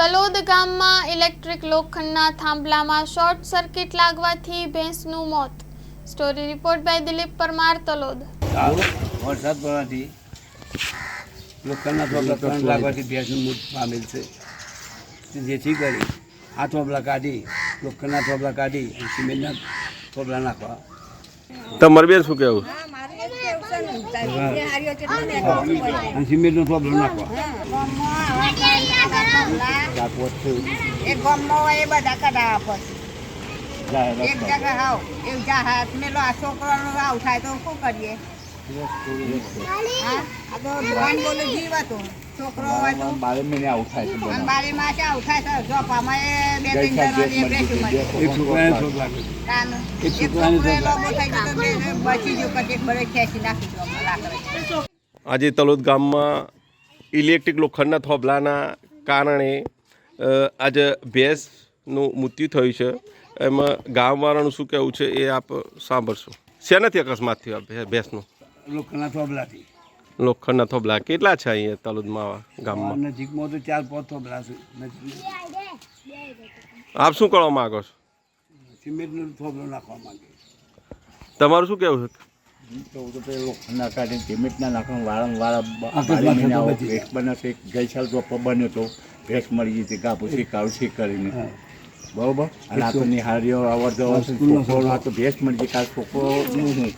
તલોદ ગામમાં ઇલેક્ટ્રિક લોખંડના થાંભલામાં short circuit લાગવાથી ભેંસનું મોત. Story report by Dilip Parmar, Talod. વરસાદ પડવાથી લોખંડના થોભલા કરંટ લાગવાથી ભેંસનું મૃત પામેલ છે. જેથી કરી આ થોભલા કાઢી લોખંડના થોભલા કાઢી અને સિમેન્ટના થોભલા નાખવા. તમારે બેન શું કહેવું? અને સિમેન્ટનો થોભલો નાખવા. એક ગામમાં એ બધા કઢાવા પછી એક જગ્યા હાવ એક હાથ મેલો આ છોકરાનો આવ થાય તો શું કરીએ? આ તો ભગવાન બોલે જીવ હતો છોકરો હોય તો 12 મહિને આવું થાય છે. 12 માસે આવું થાય છે. જોપામાં એ બે ત્રણ જણાની બેસી મળી એક છોકરાને થોભ લાગે. એક છોકરાને લોબો થઈ ગયો તો બચી ગયો પછી બરે ખેંચી નાખી દો લાકડે. આજે તલોદ ગામમાં ઇલેક્ટ્રિક લોખંડના થોભલાના કારણે આજે ભેંસનું મૃત્યુ થયું છે. એમાં ગામવાળાનું શું કહેવું છે એ આપ સાંભળશો. શેનાથી અકસ્માત થયો ભેંસનું? લોખંડના થોભલાથી. લોખંડના થોભલા કેટલા છે અહીંયા તલોદમાં ગામમાં? નજીકમાં તો 4-5 થોભલા છે. આપ શું કરવા માગો છો? સિમેન્ટનો થોભલો નાખવા માંગે. તમારું શું કહેવું છે? લોખંડના કાઢીને સિમેન્ટના નાખવાનું વારંવાર ભેંસ બને છે. ગઈ સાલ તો બન્યો તો ભેંસ મળી ગઈ હતી કાપુસી કાવસી કરીને બરોબર. અને આ તો નિહાળીઓ અવર જવર છોકરો આ તો ભેંસ મળી ગઈ કાલ છોકરોનું શું